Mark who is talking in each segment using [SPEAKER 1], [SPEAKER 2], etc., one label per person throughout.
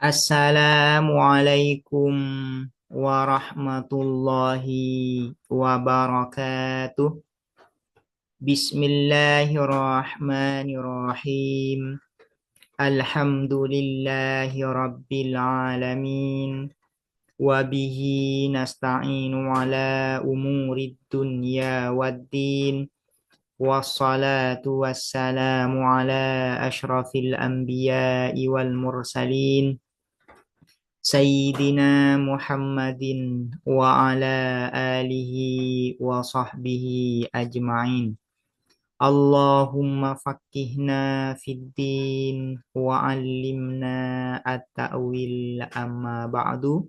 [SPEAKER 1] Assalamualaikum warahmatullahi wabarakatuh. Bismillahirrahmanirrahim. Alhamdulillahi rabbil alamin. Wabihi nasta'inu ala umurid dunya waddin. Wassalatu wassalamu ala ashrafil anbiya'i wal mursalin. Sayyidina Muhammadin wa ala alihi wa sahbihi ajma'in. Allahumma faqqihna fid din wa 'allimna at-ta'wil amma ba'du.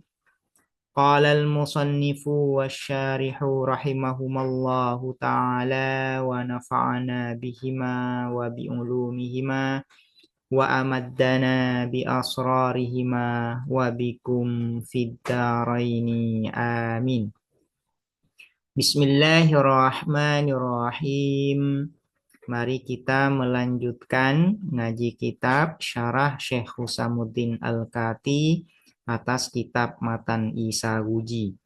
[SPEAKER 1] Qala al-musannifu wasyarihu rahimahumallahu ta'ala wa nafa'ana bihima wa bi'ulumihima wa amaddana bi asrarihima wa bikum fid daraini amin. Bismillahirrahmanirrahim. Mari kita melanjutkan ngaji kitab Syarah Syekh Husamuddin Al-Kati atas kitab Matan Isaguji.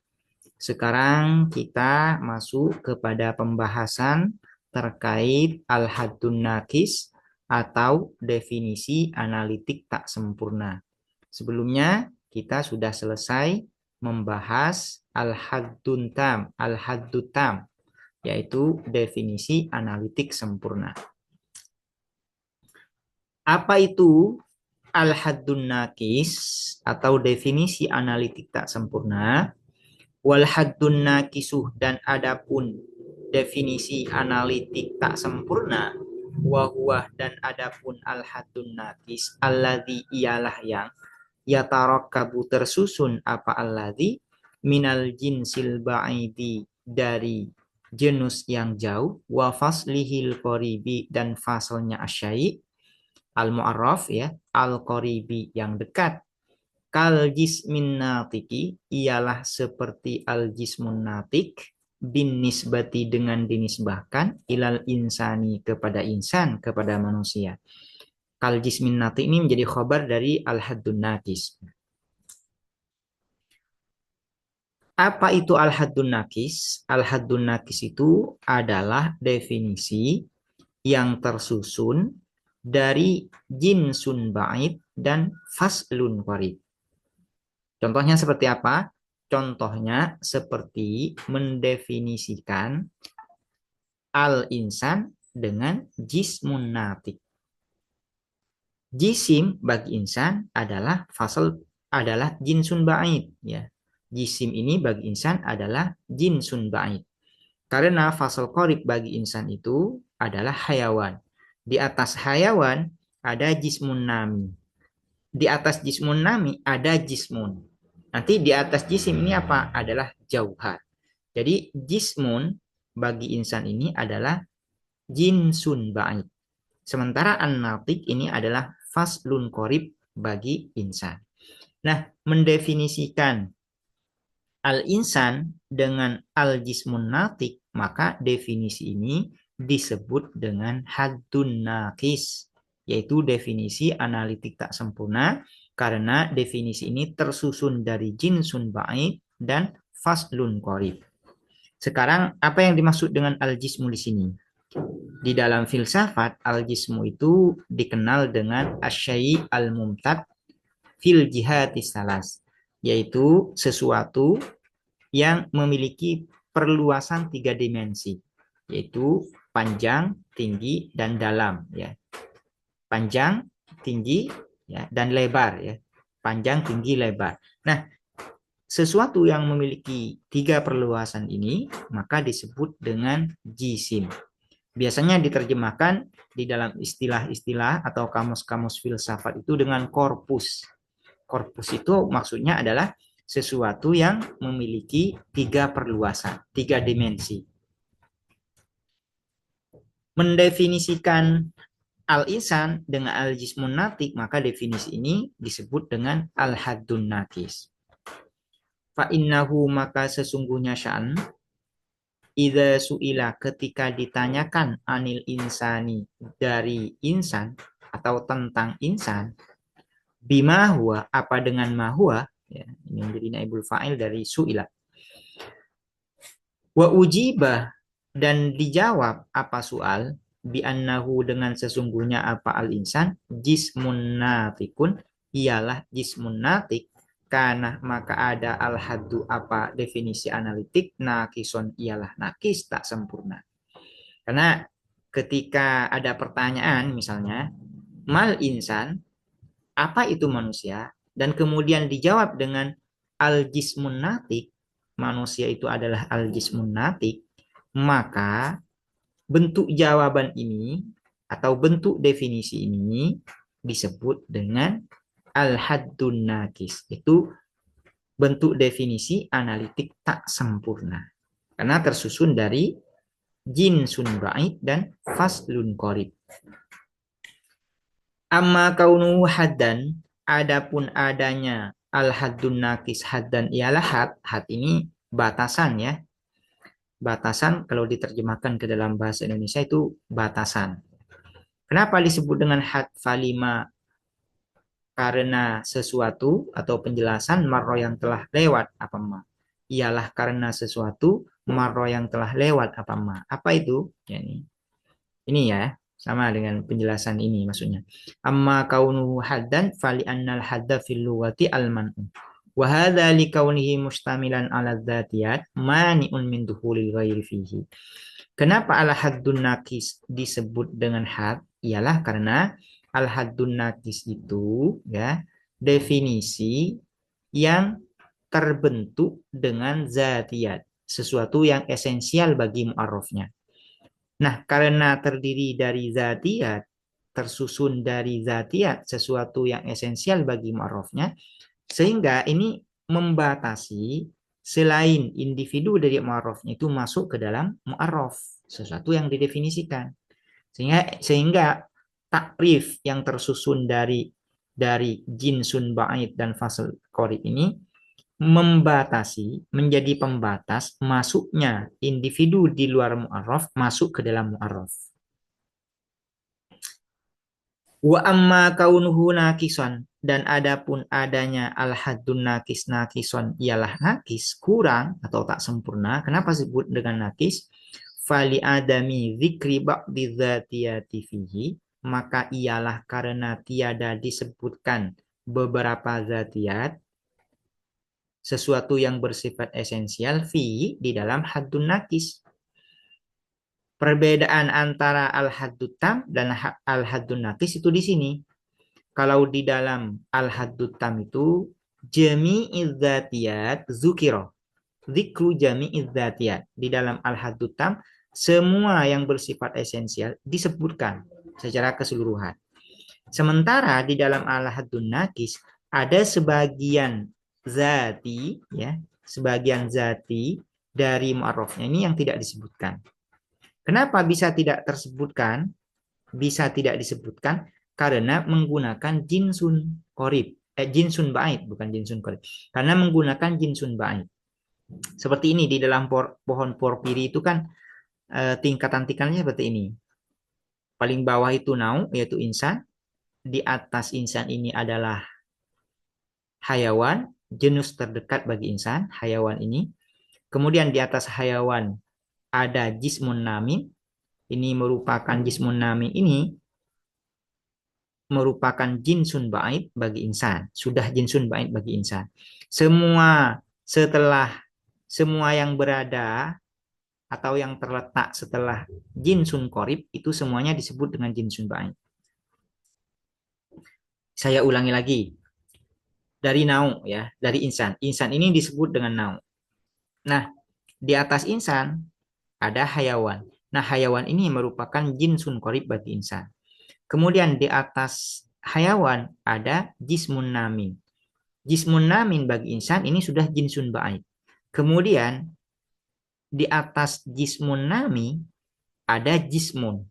[SPEAKER 1] Sekarang kita masuk kepada pembahasan terkait Al-Haddun Naqis atau definisi analitik tak sempurna. Sebelumnya kita sudah selesai membahas al-haddun tam, al-haddut tam, yaitu definisi analitik sempurna. Apa itu al-haddun naqis atau definisi analitik tak sempurna? Wal haddun naqisuh, dan adapun definisi analitik tak sempurna, wahuah, dan adapun al-haddun naqis alladzi, ialah yang yatarakkabu tersusun apa alladzi minal jinsil ba'idi, dari genus yang jauh, wa faslihil qaribi, dan fasalnya asyai al-mu'arraf ya, al-qaribi yang dekat. Kal jismin natiki, ialah seperti al jismun natik, bin nisbati, dengan dinisbahkan, ilal insani, kepada insan, kepada manusia. Kal jismin natik ini menjadi khabar dari al haddun naqis. Apa itu al haddun naqis? Al haddun naqis itu adalah definisi yang tersusun dari jinsun ba'id dan faslun qarib. Contohnya seperti apa? Contohnya seperti mendefinisikan al-insan dengan jismun natik. Jisim bagi insan adalah fasal, adalah jinsun ba'id ya. Jisim ini bagi insan adalah jinsun ba'id. Karena fasal qarib bagi insan itu adalah hayawan. Di atas hayawan ada jismun nami. Di atas jismun nami ada jismun. Nanti di atas jisim ini apa? Adalah jauhar. Jadi jismun bagi insan ini adalah jinsun ba'id. Sementara an-natik ini adalah faslun qarib bagi insan. Nah, mendefinisikan al-insan dengan al-jismun natik, maka definisi ini disebut dengan haddun naqis, yaitu definisi analitik tak sempurna, karena definisi ini tersusun dari jinsun ba'id dan faslun qarib. Sekarang, apa yang dimaksud dengan al-jismu di sini? Di dalam filsafat, al-jismu itu dikenal dengan asyai al-mumtad fil jihatis salas, yaitu sesuatu yang memiliki perluasan 3 dimensi, yaitu panjang, tinggi, dan dalam ya. Panjang, tinggi, ya, dan lebar ya. Panjang, tinggi, lebar. Nah, sesuatu yang memiliki 3 perluasan ini maka disebut dengan jisim. Biasanya diterjemahkan di dalam istilah-istilah atau kamus-kamus filsafat itu dengan korpus. Korpus itu maksudnya adalah sesuatu yang memiliki 3 perluasan, 3 dimensi. Mendefinisikan al-insan dengan al-jismun natik, maka definisi ini disebut dengan al-haddun naqis. Fa'innahu, maka sesungguhnya sya'an, idza su'ila, ketika ditanyakan anil insani, dari insan atau tentang insan, Bima huwa, apa dengan ma huwa, ya, ini menjadi naibul fa'il dari su'ila. Wa ujibah, dan dijawab apa soal, bi annahu, dengan sesungguhnya apa al insan, jismun natikun, ialah jismun natik, karena maka ada al haddu, apa definisi analitik, nakison ialah nakis, tak sempurna. Karena ketika ada pertanyaan misalnya mal insan, apa itu manusia, dan kemudian dijawab dengan al jismun natik, manusia itu adalah al jismun natik, maka bentuk jawaban ini atau bentuk definisi ini disebut dengan al-haddun nakis. Itu bentuk definisi analitik tak sempurna. Karena tersusun dari jinsun ba'id dan faslun qorib. Amma kaunu haddan, adapun adanya al-haddun nakis, haddan ialah had ini batasan ya. Batasan kalau diterjemahkan ke dalam bahasa Indonesia itu batasan. Kenapa disebut dengan had falima? Karena sesuatu atau penjelasan marro yang telah lewat apa ma? Ialah karena sesuatu marro yang telah lewat apa ma? Apa itu? Ya, ini ya, sama dengan penjelasan ini maksudnya. Amma kaunu haddan fali annal hadda fil lughati al man'u. Wa hadza li kaunihi mustamilan ala dzatiyat mani'un min dukhulil ghairi fihi. Kenapa al haddun nakis disebut dengan had? Ialah karena al haddun nakis itu ya definisi yang terbentuk dengan zatiyat, sesuatu yang esensial bagi mu'arrafnya. Nah, karena terdiri dari zatiyat, tersusun dari zatiyat, sesuatu yang esensial bagi mu'arrafnya, sehingga ini membatasi selain individu dari mu'arrafnya itu masuk ke dalam mu'arraf, sesuatu yang didefinisikan. Sehingga takrif yang tersusun dari jinsun ba'id dan fasl qorib ini membatasi, menjadi pembatas masuknya individu di luar mu'arraf masuk ke dalam mu'arraf. Wa amma kaunuhu nakison, dan adapun adanya al-haddun nakis, nakison ialah nakis, kurang atau tak sempurna. Kenapa disebut dengan nakis? Fali adami dzikri ba'di dzatiyati fihi, maka ialah karena tiada disebutkan beberapa zatiyat, sesuatu yang bersifat esensial fi di dalam haddun nakis. Perbedaan antara al-haddut tam dan al-haddun nakis itu di sini. Kalau di dalam al-haddut tam itu jami'iz dzatiyat zukiro. Zikru jami'iz dzatiyat. Di dalam al-haddut tam semua yang bersifat esensial disebutkan secara keseluruhan. Sementara di dalam al-haddun nakis ada sebagian zati ya, sebagian zati dari mu'arrafnya ini yang tidak disebutkan. Kenapa bisa tidak tersebutkan? Bisa tidak disebutkan karena menggunakan jinsun qorib, jinsun ba'id, bukan jinsun qorib. Karena menggunakan jinsun ba'id. Seperti ini di dalam pohon porpiri itu kan tingkatan-tingkatannya seperti ini. Paling bawah itu nau, yaitu insan. Di atas insan ini adalah hayawan, jenis terdekat bagi insan, hayawan ini. Kemudian di atas hayawan ada jismun namin. Ini merupakan jismun namin ini merupakan jinsun ba'id bagi insan. Sudah jinsun ba'id bagi insan. Semua yang berada atau yang terletak setelah jinsun qorib itu semuanya disebut dengan jinsun ba'id. Saya ulangi lagi. Dari nau ya, dari insan. Insan ini disebut dengan nau. Nah, di atas insan ada hayawan. Nah, hayawan ini merupakan jinsun qorib bagi insan. Kemudian di atas hayawan ada jismun namin. Jismun namin bagi insan ini sudah jinsun ba'id. Kemudian di atas jismun nami ada jismun.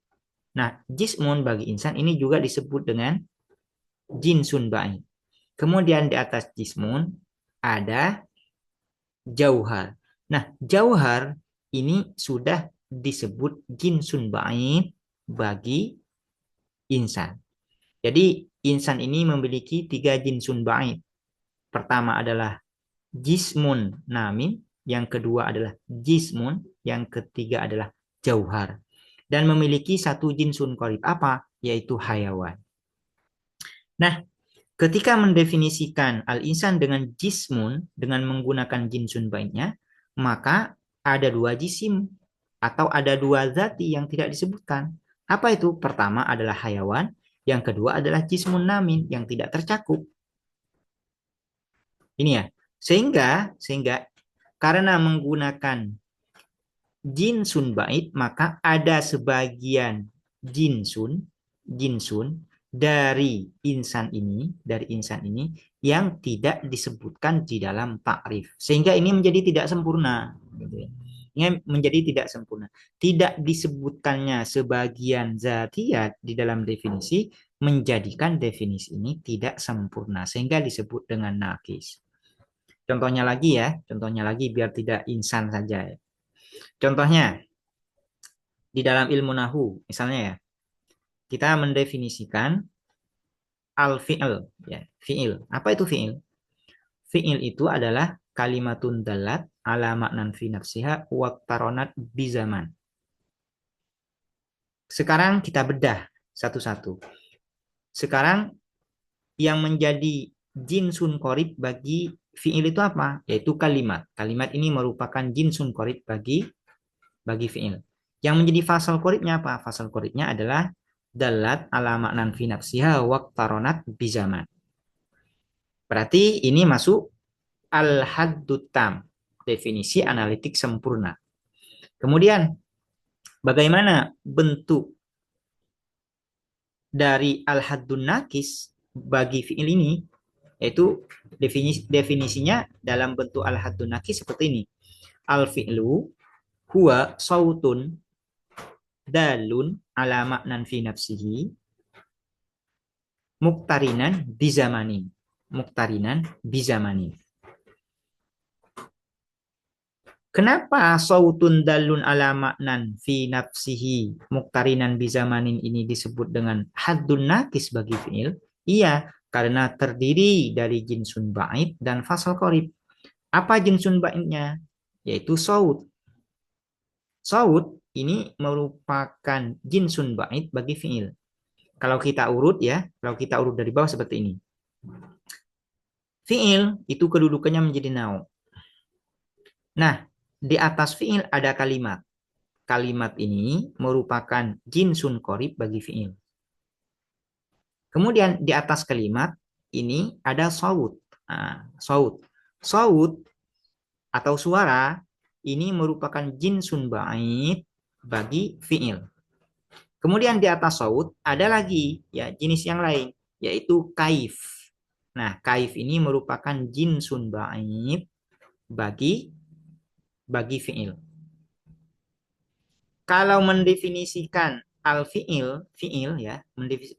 [SPEAKER 1] Nah, jismun bagi insan ini juga disebut dengan jinsun ba'id. Kemudian di atas jismun ada jauhar. Nah, jauhar ini sudah disebut jinsun ba'id bagi insan. Jadi insan ini memiliki 3 jinsun ba'id. Pertama adalah jismun namin, yang kedua adalah jismun, yang ketiga adalah jauhar. Dan memiliki 1 jinsun qorib. Apa? Yaitu hayawan. Nah, ketika mendefinisikan al-insan dengan jismun, dengan menggunakan jinsun ba'idnya, maka ada 2 jisim atau ada 2 zati yang tidak disebutkan. Apa itu? Pertama adalah hayawan, yang kedua adalah jismun namin yang tidak tercakup. Ini ya. Sehingga karena menggunakan jinsun bait, maka ada sebagian jinsun dari insan ini yang tidak disebutkan di dalam takrif. Sehingga ini menjadi tidak sempurna, gitu ya. Ini menjadi tidak sempurna. Tidak disebutkannya sebagian zatiyat di dalam definisi menjadikan definisi ini tidak sempurna sehingga disebut dengan nakis. Contohnya lagi biar tidak insan saja ya. Contohnya di dalam ilmu nahu misalnya ya, kita mendefinisikan al-fi'il ya, fi'il. Apa itu fi'il? Fi'il itu adalah kalimatun dalat ala maknan fi nafsiha waqtaronat bizaman. Sekarang kita bedah satu-satu. Sekarang yang menjadi jinsun qorib bagi fi'il itu apa? Yaitu kalimat. Kalimat ini merupakan jinsun qorib bagi fi'il. Yang menjadi fasal qoribnya apa? Fasal qoribnya adalah dalat ala maknan fi nafsiha waqtaronat bizaman. Berarti ini masuk al-haddut tam, definisi analitik sempurna. Kemudian bagaimana bentuk dari al-haddun nakis bagi fi'il ini? Yaitu definisinya dalam bentuk al-haddun nakis seperti ini. Al-fi'lu huwa sautun dalun ala maknan fi nafsihi muktarinan bizamanin. Muktarinan bizamanin. Kenapa sautun dalun ala maknan fi nafsihi muktarinan bizamanin ini disebut dengan haddun nakis bagi fi'il? Iya, karena terdiri dari jinsun ba'id dan fasal qorib. Apa jinsun ba'idnya? Yaitu saut. Saut ini merupakan jinsun ba'id bagi fi'il. Kalau kita urut dari bawah seperti ini. Fi'il itu kedudukannya menjadi nau. Nah, di atas fi'il ada kalimat. Kalimat ini merupakan jinsun qorib bagi fi'il. Kemudian di atas kalimat ini ada saut. Nah, saut. Saut atau suara ini merupakan jinsun ba'id bagi fi'il. Kemudian di atas saut ada lagi ya jenis yang lain yaitu kaif. Nah, kaif ini merupakan jinsun ba'id bagi fi'il. Kalau mendefinisikan fi'il ya,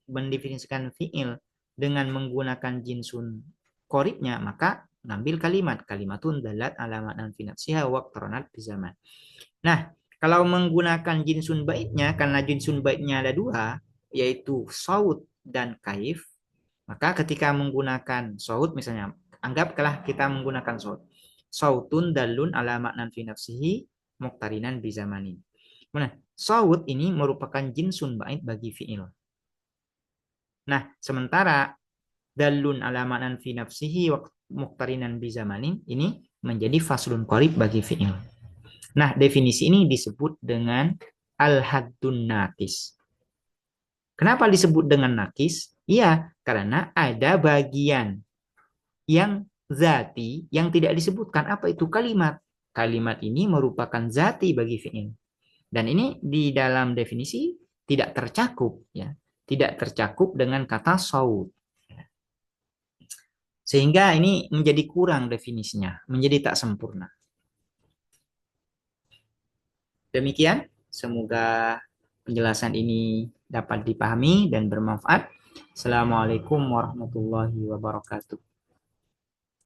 [SPEAKER 1] mendefinisikan fi'il dengan menggunakan jinsun qoribnya, maka ngambil kalimatun dalat alamat dan finansiha waqtaronat bizaman. Nah, kalau menggunakan jinsun baitnya, karena jinsun baitnya ada 2, yaitu saut dan kaif, maka ketika menggunakan saut, misalnya, anggaplah kita menggunakan saut. Sautun dalun ala maknan fi nafsihi muqtarinan bizamanin. Nah, saut ini merupakan jinsun bait bagi fi'il. Nah, sementara dalun ala maknan fi nafsihi muqtarinan bizamanin ini menjadi faslun qorib bagi fi'il. Nah, definisi ini disebut dengan al-haddun nakis. Kenapa disebut dengan nakis? Iya, karena ada bagian yang zati yang tidak disebutkan. Apa itu kalimat? Kalimat ini merupakan zati bagi fi'il. Dan ini di dalam definisi tidak tercakup ya. Tidak tercakup dengan kata saut. Sehingga ini menjadi kurang definisinya, menjadi tak sempurna. Demikian, semoga penjelasan ini dapat dipahami dan bermanfaat. Assalamualaikum warahmatullahi wabarakatuh.